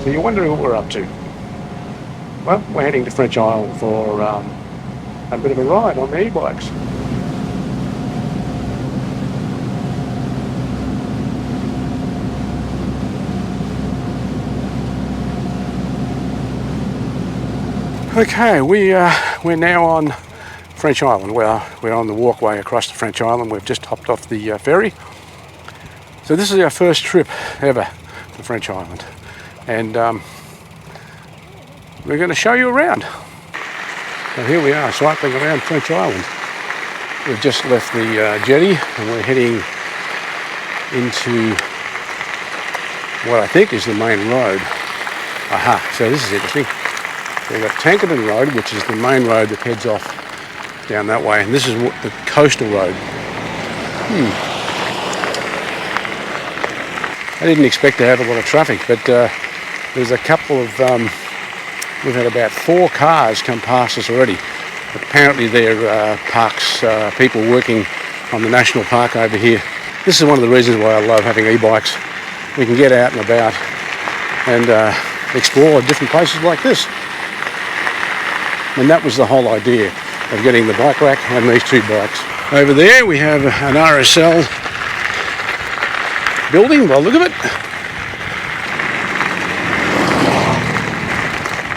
So you're wondering what we're up to. Well, we're heading to French Island for a bit of a ride on the e-bikes. Okay, we're now on French Island. We're on the walkway across the French Island. We've just hopped off the ferry. So this is our first trip ever to French Island, and we're going to show you around. So here we are, cycling around French Island. We've just left the jetty and we're heading into what I think is the main road. Aha, so this is interesting. We've got Tankerton Road, which is the main road that heads off down that way, and this is the coastal road. I didn't expect to have a lot of traffic, but there's a couple of, we've had about 4 cars come past us already. But apparently they're people working on the national park over here. This is one of the reasons why I love having e-bikes. We can get out and about and explore different places like this. And that was the whole idea of getting the bike rack and these 2 bikes. Over there we have an RSL building, by the look of it.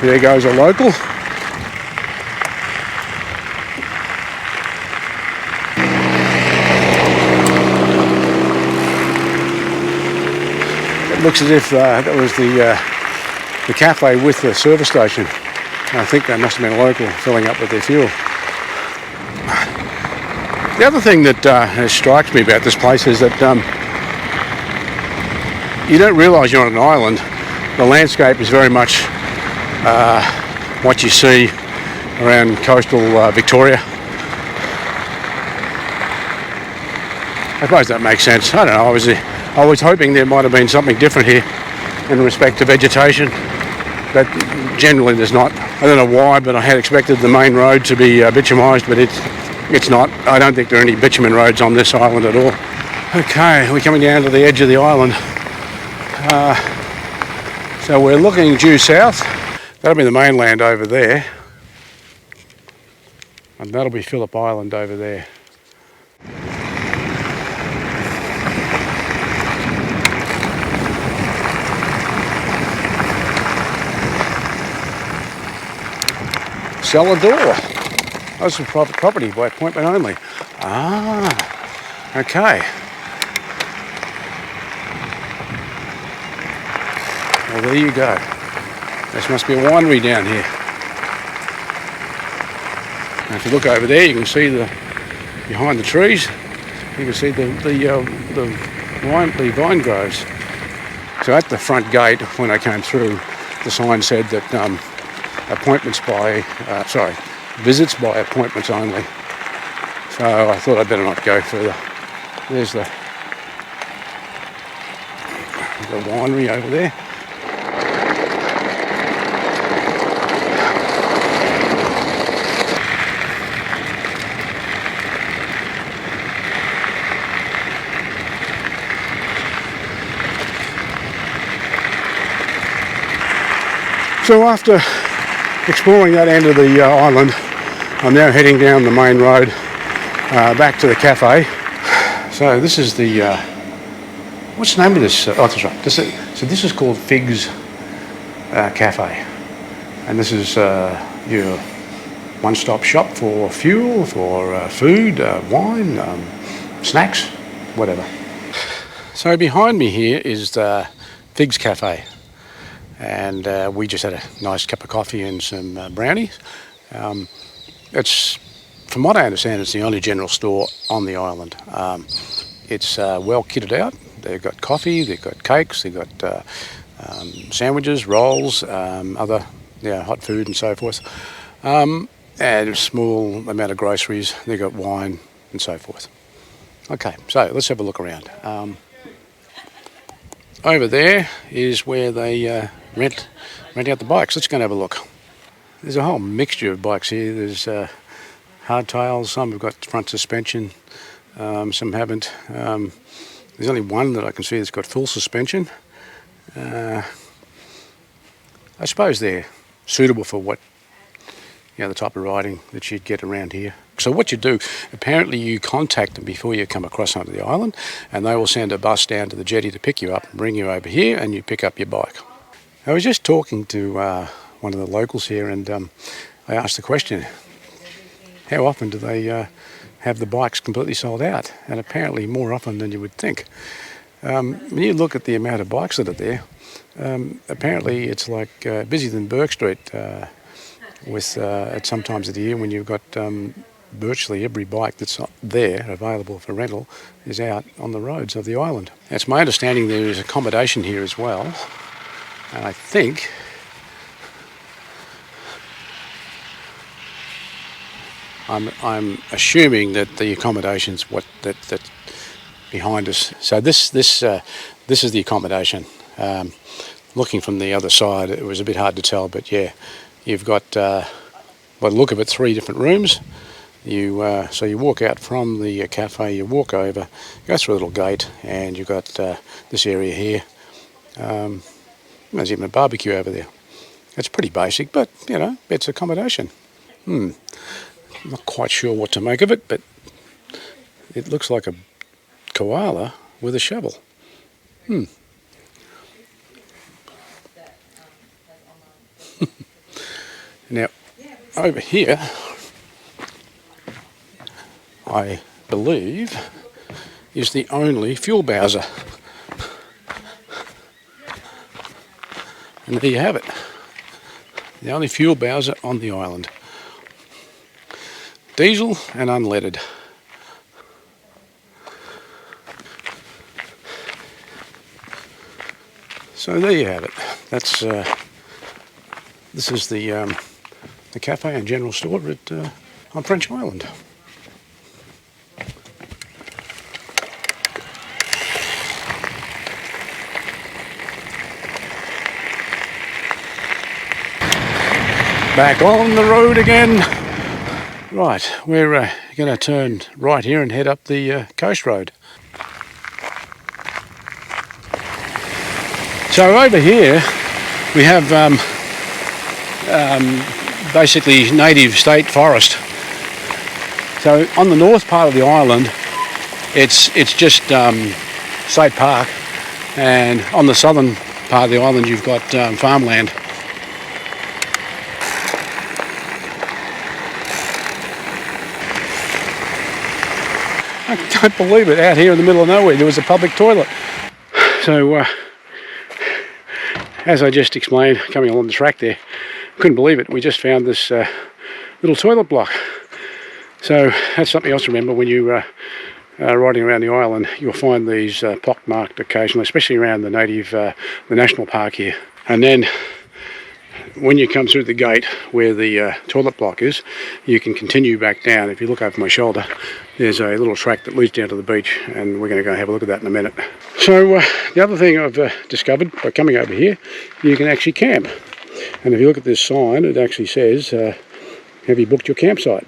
There goes a local. It looks as if that was the cafe with the service station. I think they must have been local, filling up with their fuel. The other thing that strikes me about this place is that you don't realise you're on an island. The landscape is very much what you see around coastal Victoria. I suppose that makes sense. I don't know, I was hoping there might have been something different here in respect to vegetation, but generally there's not. I don't know why, but I had expected the main road to be bitumised, but it's not. I don't think there are any bitumen roads on this island at all. Okay, we're coming down to the edge of the island. So we're looking due south. That'll be the mainland over there. And that'll be Phillip Island over there. Cellar door. That's some private property by appointment only. Ah, okay. Well, there you go. This must be a winery down here. And if you look over there, you can see behind the trees. You can see the vine groves. So at the front gate, when I came through, the sign said that visits by appointments only. So I thought I'd better not go further. There's the winery over there. So after exploring that end of the island, I'm now heading down the main road back to the cafe. So this is the, what's the name of this? Oh, that's right. So this is called Figs Cafe. And this is your one-stop shop for fuel, for food, wine, snacks, whatever. So behind me here is the Figs Cafe. And we just had a nice cup of coffee and some brownies. It's, from what I understand, it's the only general store on the island. It's well kitted out. They've got coffee, they've got cakes, they've got sandwiches, rolls, other hot food and so forth. And a small amount of groceries. They've got wine and so forth. Okay, so let's have a look around. Over there is where they rent out the bikes. Let's go and have a look. There's a whole mixture of bikes here. There's hardtails, some have got front suspension, some haven't. There's only one that I can see that's got full suspension. I suppose they're suitable for what, the type of riding that you'd get around here. So what you do, apparently you contact them before you come across onto the island, and they will send a bus down to the jetty to pick you up and bring you over here, and you pick up your bike. I was just talking to one of the locals here, and I asked the question, how often do they have the bikes completely sold out? And apparently more often than you would think. When you look at the amount of bikes that are there, apparently it's like busier than Burke Street with at some times of the year when you've got virtually every bike that's there available for rental is out on the roads of the island. It's my understanding there is accommodation here as well, and I think I'm assuming that the accommodation's what that behind us. So this is the accommodation. Looking from the other side, it was a bit hard to tell, but yeah, you've got, by the look of it, 3 different rooms. So you walk out from the cafe, you walk over, go through a little gate, and you've got this area here. There's even a barbecue over there. It's pretty basic, but it's accommodation. I'm not quite sure what to make of it, but it looks like a koala with a shovel. Now, over here, I believe, is the only fuel bowser. And there you have it. The only fuel bowser on the island. Diesel and unleaded. So there you have it. That's this is the cafe and general store on French Island. Back on the road again. Right, we're going to turn right here and head up the coast road. So over here we have basically native state forest. So on the north part of the island, it's just state park, and on the southern part of the island you've got farmland. I can't believe it, out here in the middle of nowhere there was a public toilet. So as I just explained, coming along the track there, couldn't believe it, we just found this little toilet block. So that's something else to remember when you're riding around the island. You'll find these pockmarked occasionally, especially around the national park here. And then when you come through the gate where the toilet block is, you can continue back down. If you look over my shoulder, there's a little track that leads down to the beach, and we're going to go have a look at that in a minute. So the other thing I've discovered by coming over here, you can actually camp. And if you look at this sign, it actually says, have you booked your campsite?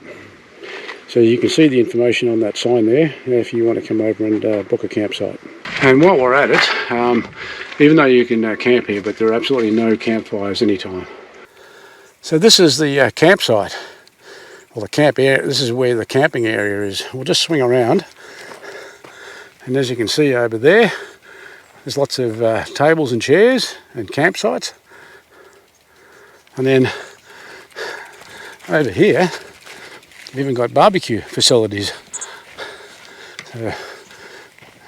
So you can see the information on that sign there if you want to come over and book a campsite. And while we're at it, even though you can camp here, but there are absolutely no campfires anytime. So this is the campsite, or the camp area. This is where the camping area is. We'll just swing around, and as you can see over there, there's lots of tables and chairs and campsites. And then over here, we've even got barbecue facilities. So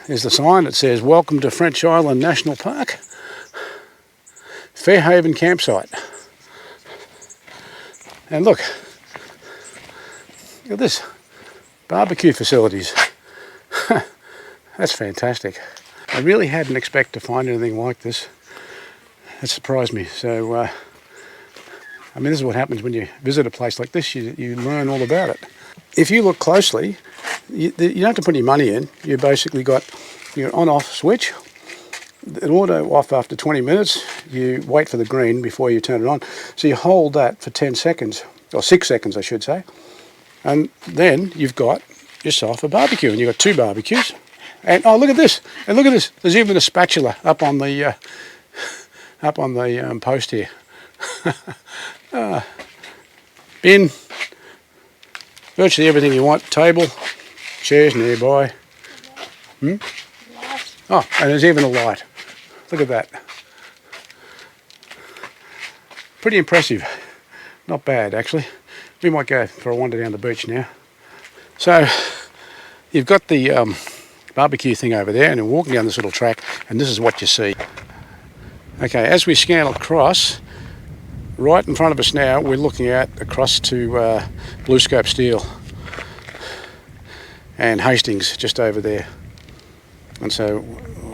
there's the sign that says, "Welcome to French Island National Park, Fairhaven Campsite." And look at this, barbecue facilities. That's fantastic. I really hadn't expected to find anything like this. That surprised me. So, I mean, this is what happens when you visit a place like this. You learn all about it. If you look closely, you don't have to put any money in. You basically got your on-off switch. It auto off after 20 minutes. You wait for the green before you turn it on. So you hold that for 10 seconds, or 6 seconds I should say. And then you've got yourself a barbecue, and you've got 2 barbecues. And oh, look at this! And look at this. There's even a spatula up on the post here. Bin, virtually everything you want. Table, chairs nearby. Oh, and there's even a light. Look at that. Pretty impressive. Not bad, actually. We might go for a wander down the beach now. So, you've got the barbecue thing over there, and you're walking down this little track, and this is what you see. Okay, as we scan across, right in front of us now, we're looking across to Blue Scope Steel and Hastings just over there. And so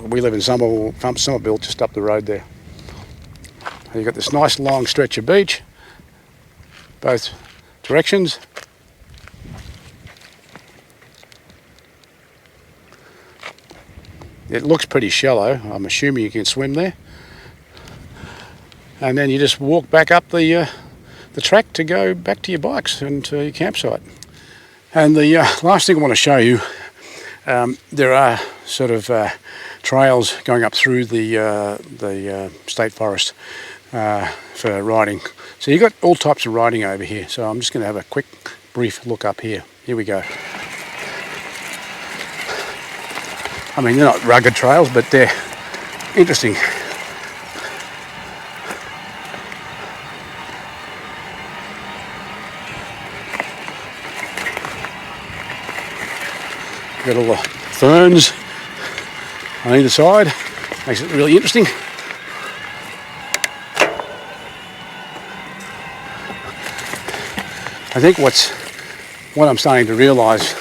we live in Somerville, just up the road there. You've got this nice long stretch of beach, both directions. It looks pretty shallow. I'm assuming you can swim there. And then you just walk back up the track to go back to your bikes and to your campsite. And the last thing I want to show you, there are sort of trails going up through the state forest for riding. So you've got all types of riding over here. So I'm just going to have a quick, brief look up here. Here we go. I mean, they're not rugged trails, but they're interesting. Got all the ferns on either side. Makes it really interesting. I think what I'm starting to realise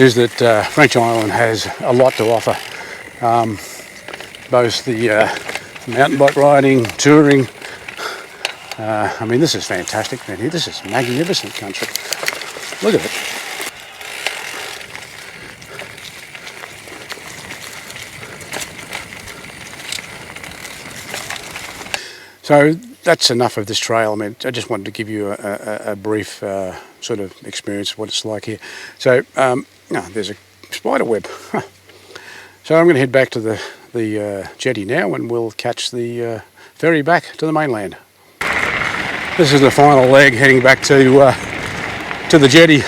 is that French Island has a lot to offer. Both the mountain bike riding, touring. I mean, this is fantastic, man. This is magnificent country. Look at it. So that's enough of this trail. I mean, I just wanted to give you a brief sort of experience of what it's like here. So there's a spider web. So I'm going to head back to the jetty now, and we'll catch the ferry back to the mainland. This is the final leg heading back to the jetty,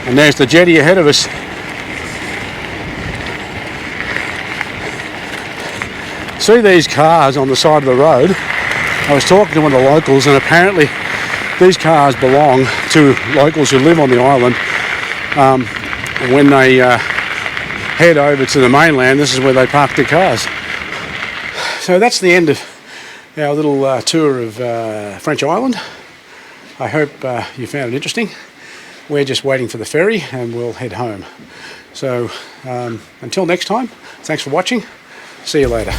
and there's the jetty ahead of us. See these cars on the side of the road? I was talking to one of the locals, and apparently these cars belong to locals who live on the island. When they head over to the mainland, this is where they park their cars. So that's the end of our little tour of French Island. I hope you found it interesting. We're just waiting for the ferry and we'll head home. So until next time, thanks for watching. See you later.